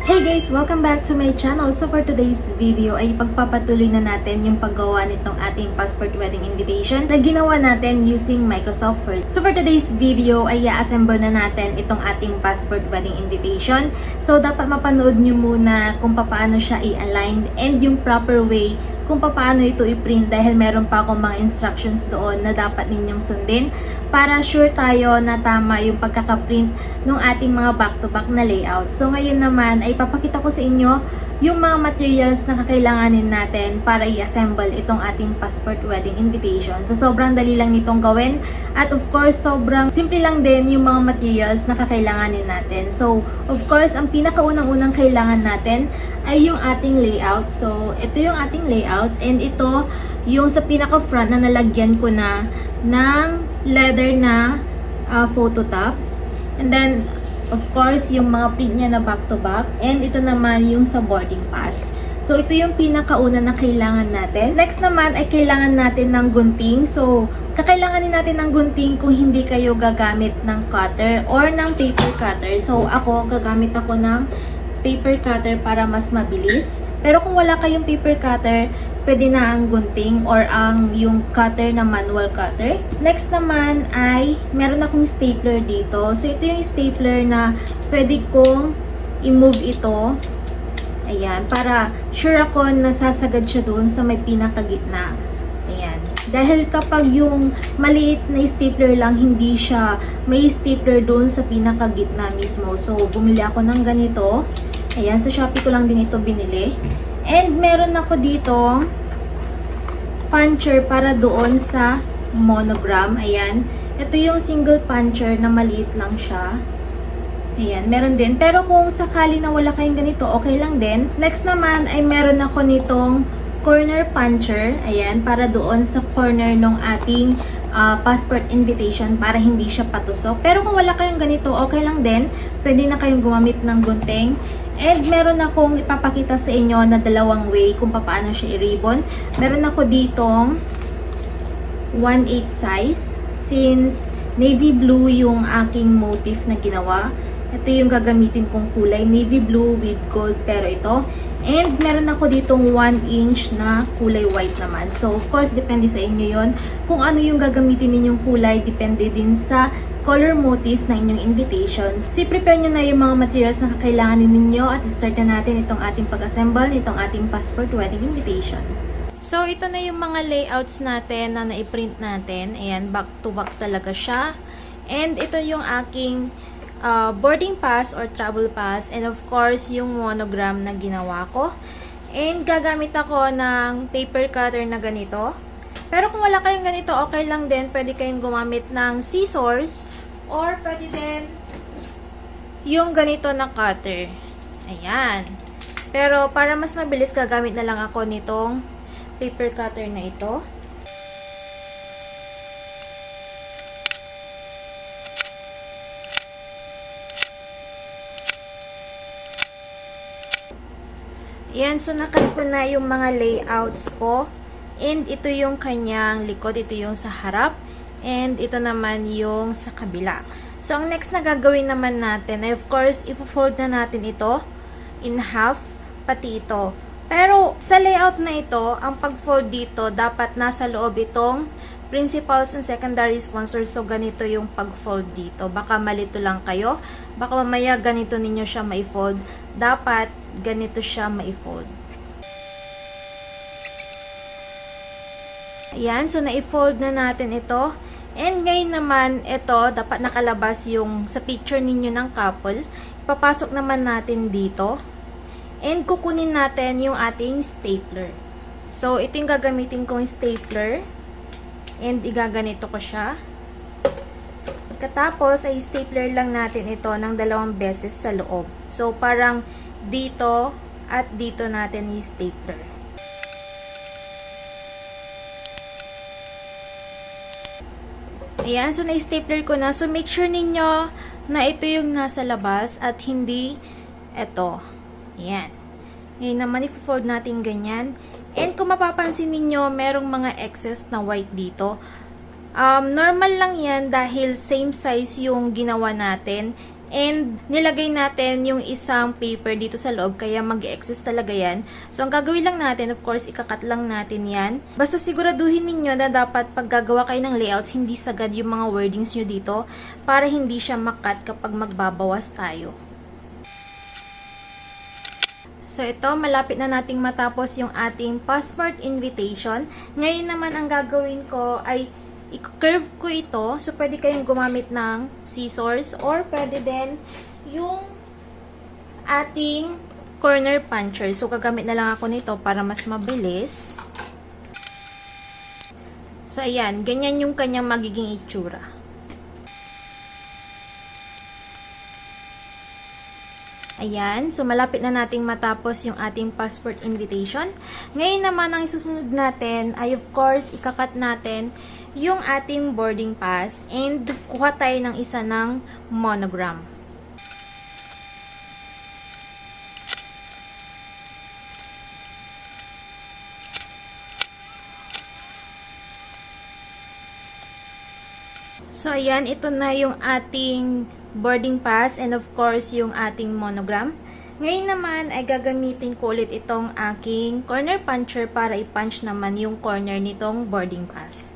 Hey guys! Welcome back to my channel. So for today's video ay pagpapatuloy na natin yung paggawa nitong ating passport wedding invitation na ginawa natin using Microsoft Word. So for today's video ay i-assemble na natin itong ating passport wedding invitation. So dapat mapanood nyo muna kung paano siya i-align and yung proper way kung paano ito i-print dahil meron pa akong mga instructions doon na dapat ninyong sundin para sure tayo na tama yung pagkakaprint ng ating mga back-to-back na layout. So ngayon naman ay papakita ko sa inyo yung mga materials na kakailanganin natin para i-assemble itong ating passport wedding invitation. So sobrang dali lang nitong gawin at of course sobrang simple lang din yung mga materials na kakailanganin natin. So of course ang pinakaunang-unang kailangan natin ay yung ating layout. So ito yung ating layouts and ito yung sa pinaka-front na nalagyan ko na ng leather na photo top. And then of course, yung mga print niya na back-to-back. And ito naman yung sa boarding pass. So, ito yung pinakauna na kailangan natin. Next naman ay kailangan natin ng gunting. So, kakailanganin natin ng gunting kung hindi kayo gagamit ng cutter or ng paper cutter. So, gagamit ako ng paper cutter para mas mabilis. Pero kung wala kayong paper cutter, pwede na ang gunting or yung cutter na manual cutter. Next naman ay meron akong stapler dito. So ito yung stapler na pwede kong i-move ito. Ayan, para sure ako na sasagad siya doon sa may pinakagitna. Ayan. Dahil kapag yung maliit na stapler lang, hindi siya may stapler doon sa pinakagitna mismo. So bumili ako ng ganito. Ayan, sa Shopee ko lang din ito binili. And meron ako dito puncher para doon sa monogram. Ayan. Ito yung single puncher na maliit lang siya. Ayan. Meron din. Pero kung sakali na wala kayong ganito, okay lang din. Next naman ay meron ako nitong corner puncher. Ayan. Para doon sa corner ng ating passport invitation para hindi siya patusok. Pero kung wala kayong ganito, okay lang din. Pwede na kayong gumamit ng gunting. And meron akong ipapakita sa inyo na dalawang way kung paano siya i-ribbon. Meron ako ditong 1/8 size. Since navy blue yung aking motif na ginawa, ito yung gagamitin kong kulay. Navy blue with gold pero ito. And meron ako ditong 1 inch na kulay white naman. So of course, depende sa inyo yon. Kung ano yung gagamitin ninyong kulay, depende din sa color motif na inyong invitations. So, prepare nyo na yung mga materials na kakailanganin ninyo at start na natin itong ating pag-assemble, itong ating passport wedding invitation. So, ito na yung mga layouts natin na na-print natin. Ayan, back to back talaga siya. And ito yung aking boarding pass or travel pass. And of course, yung monogram na ginawa ko. And gagamit ako ng paper cutter na ganito. Pero kung wala kayong ganito, okay lang din. Pwede kayong gumamit ng scissors or pwede din yung ganito na cutter. Ayan. Pero para mas mabilis, gagamit na lang ako nitong paper cutter na ito. Ayan. So, nakat ko na yung mga layouts ko. And ito yung kanyang likod, ito yung sa harap, and ito naman yung sa kabila. So, ang next na gagawin naman natin ay of course, i-fold na natin ito in half, pati ito. Pero, sa layout na ito, ang pag-fold dito, dapat nasa loob itong principals and secondary sponsors. So, ganito yung pag-fold dito. Baka malito lang kayo. Baka mamaya ganito ninyo siya mai-fold. Dapat ganito siya mai-fold. Ayan, so na-fold na natin ito. And ngayon naman, ito, dapat nakalabas yung sa picture ninyo ng couple. Ipapasok naman natin dito. And kukunin natin yung ating stapler. So, ito yung gagamitin kong stapler. And igaganito ko siya. Pagkatapos, ay stapler lang natin ito ng 2 beses sa loob. So, parang dito at dito natin i-stapler. Ayan, so na-stapler ko na. So, make sure ninyo na ito yung nasa labas at hindi ito. Ayan. Ngayon naman, i-fold natin ganyan. And kung mapapansin ninyo, merong mga excess na white dito. Normal lang yan dahil same size yung ginawa natin. And nilagay natin yung isang paper dito sa loob, kaya mag-exist talaga yan. So, ang gagawin lang natin, of course, ikakat lang natin yan. Basta siguraduhin ninyo na dapat pag gagawa kayo ng layouts, hindi sagad yung mga wordings nyo dito para hindi siya makat kapag magbabawas tayo. So, ito, malapit na nating matapos yung ating passport invitation. Ngayon naman, ang gagawin ko ay i-curve ko ito. So, pwede kayong gumamit ng scissors or pwede din yung ating corner puncher. So, gagamit na lang ako nito para mas mabilis. So, ayan. Ganyan yung kanyang magiging itsura. Ayan. So, malapit na nating matapos yung ating passport invitation. Ngayon naman, ang isusunod natin ay, of course, ikakat natin yung ating boarding pass and kuha tayo ng isa ng monogram. So, ayan, ito na yung ating boarding pass and of course yung ating monogram. Ngayon naman ay gagamitin ko ulit itong aking corner puncher para i-punch naman yung corner nitong boarding pass.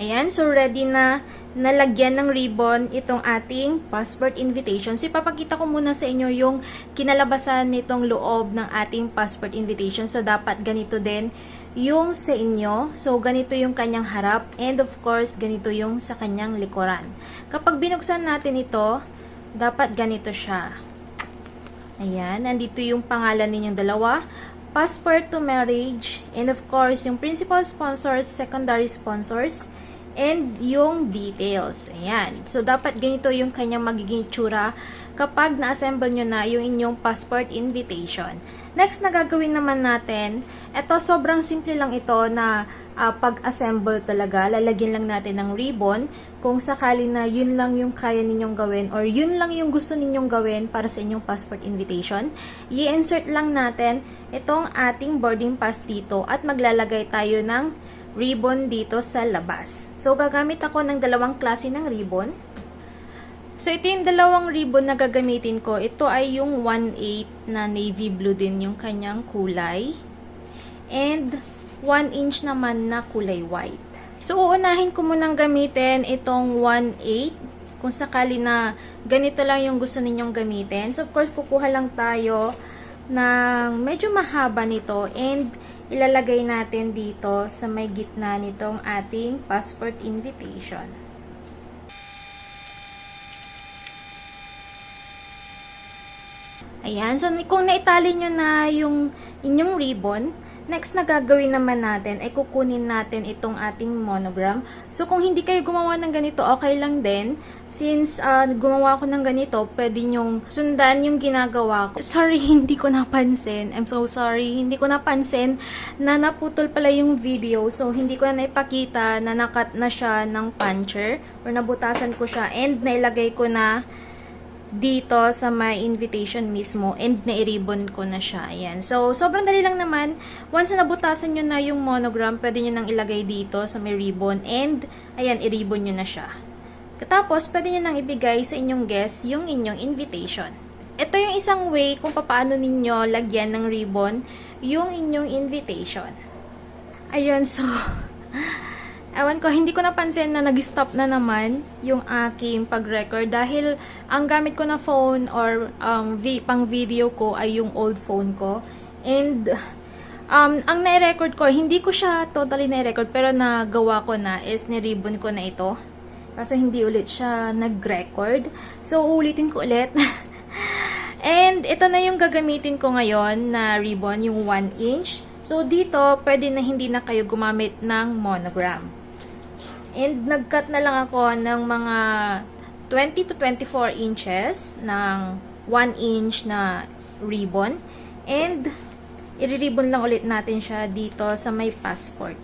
Ayan, so ready na nalagyan ng ribbon itong ating passport invitation. So, ipapakita ko muna sa inyo yung kinalabasan nitong loob ng ating passport invitation. So, dapat ganito din yung sa inyo. So, ganito yung kanyang harap and of course, ganito yung sa kanyang likuran. Kapag binuksan natin ito, dapat ganito siya. Ayan, nandito yung pangalan ninyong dalawa. Passport to marriage and of course, yung principal sponsors, secondary sponsors, and yung details. Ayan. So, dapat ganito yung kanyang magiging itsura kapag na-assemble nyo na yung inyong passport invitation. Next na gagawin naman natin, ito sobrang simple lang ito na pag-assemble talaga. Lalagyan lang natin ng ribbon kung sakali na yun lang yung kaya ninyong gawin or yun lang yung gusto ninyong gawin para sa inyong passport invitation. I-insert lang natin itong ating boarding pass dito at maglalagay tayo ng ribbon dito sa labas. So, gagamit ako ng dalawang klase ng ribbon. So, ito yung dalawang ribbon na gagamitin ko. Ito ay yung 1/8 na navy blue din yung kanyang kulay. And 1 inch naman na kulay white. So, uunahin ko munang gamitin itong 1/8 kung sakali na ganito lang yung gusto ninyong gamitin. So, of course, kukuha lang tayo ng medyo mahaba nito and ilalagay natin dito sa may gitna nitong ating passport invitation. Ayan. So, kung naitali nyo na yung inyong ribbon, next na gagawin naman natin ay kukunin natin itong ating monogram. So, kung hindi kayo gumawa ng ganito, okay lang din. Since gumawa ko ng ganito, pwede nyong sundan yung ginagawa ko. Sorry, hindi ko napansin. I'm so sorry. Hindi ko napansin na naputol pala yung video. So, hindi ko na naipakita na nakat na siya ng puncher or nabutasan ko siya and nailagay ko na dito sa my invitation mismo and na-ribbon ko na siya. Ayan. So, sobrang dali lang naman. Once na nabutasan nyo na yung monogram, pwede nyo nang ilagay dito sa may ribbon and ayan, i-ribbon nyo na siya. Tapos, pwede nyo nang ibigay sa inyong guest yung inyong invitation. Ito yung isang way kung paano ninyo lagyan ng ribbon yung inyong invitation. Ayun, so, ewan ko, hindi ko napansin na nag-stop na naman yung aking pag-record dahil ang gamit ko na phone or pang video ko ay yung old phone ko. And, ang na-record ko, hindi ko siya totally na-record pero nagawa ko na is ni-ribbon ko na ito. Kaso hindi ulit siya nag-record. So, ulitin ko ulit. And, ito na yung gagamitin ko ngayon na ribbon, yung 1 inch. So, dito, pwede na hindi na kayo gumamit ng monogram. And, nag-cut na lang ako ng mga 20 to 24 inches ng 1 inch na ribbon. And, i-ribbon lang ulit natin siya dito sa may passport.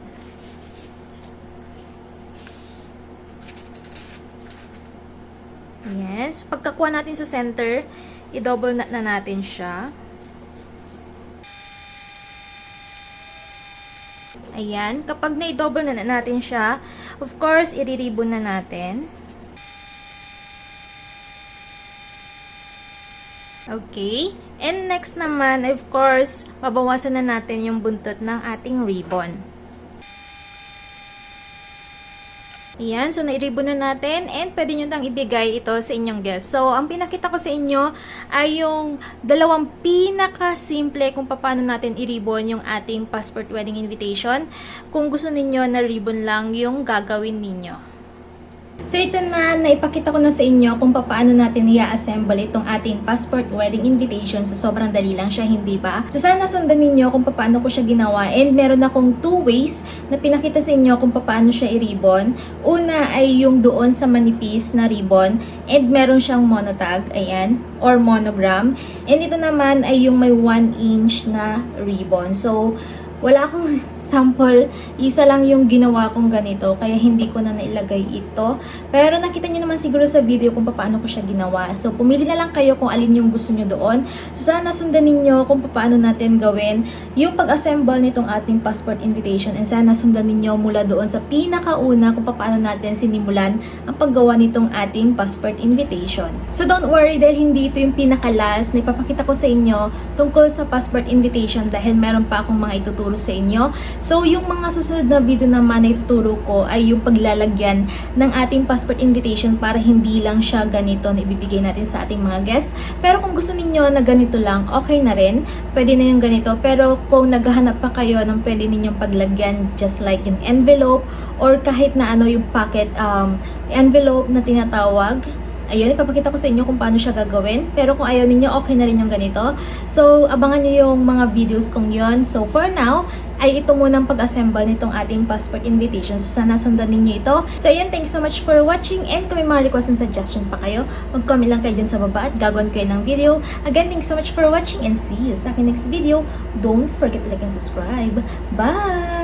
Yes. Pagkakuha natin sa center, i-double knot na natin siya. Ayan. Kapag na-double na natin siya, of course, i-ribbon na natin. Okay. And next naman, of course, babawasan na natin yung buntot ng ating ribbon. Ayan, so nai-ribbon na natin and pwede nyo nang ibigay ito sa inyong guest. So, ang pinakita ko sa inyo ay yung dalawang pinaka-simple kung paano natin i-ribbon yung ating passport wedding invitation. Kung gusto ninyo na ribbon lang yung gagawin ninyo. So ito na, naipakita ko na sa inyo kung paano natin i-assemble itong ating passport wedding invitation. So sobrang dali lang siya, hindi ba? So sana sundan ninyo kung paano ko siya ginawa. And meron akong 2 ways na pinakita sa inyo kung paano siya i-ribbon. Una ay yung doon sa manipis na ribbon. And meron siyang monotag, ayan, or monogram. And ito naman ay yung may 1 inch na ribbon. So wala akong sample, isa lang yung ginawa kong ganito, kaya hindi ko na nailagay ito. Pero nakita nyo naman siguro sa video kung paano ko siya ginawa. So pumili na lang kayo kung alin yung gusto nyo doon. So sana sundan ninyo kung paano natin gawin yung pag-assemble nitong ating passport invitation. And sana sundan ninyo mula doon sa pinakauna kung paano natin sinimulan ang paggawa nitong ating passport invitation. So don't worry dahil hindi ito yung pinaka-last na ipapakita ko sa inyo tungkol sa passport invitation dahil meron pa akong mga ituturo sa inyo. So, yung mga susunod na video naman na ituturo ko ay yung paglalagyan ng ating passport invitation para hindi lang siya ganito na ibibigay natin sa ating mga guests. Pero kung gusto niyo na ganito lang, okay na rin. Pwede na yung ganito. Pero kung naghahanap pa kayo ng pwede ninyong paglagyan just like yung envelope or kahit na ano yung pocket envelope na tinatawag, ayun, ipapakita ko sa inyo kung paano siya gagawin. Pero kung ayaw ninyo, okay na rin yung ganito. So, abangan nyo yung mga videos kong yon. So, for now, ay ito munang pag-assemble nitong ating passport invitation. So, sana sundan ninyo ito. So, ayun, thanks so much for watching. And kung may mga request and suggestion pa kayo, mag-comment lang kayo dyan sa baba at gagawin ko yun ng video. Again, thanks so much for watching and see you sa aking next video. Don't forget to like and subscribe. Bye!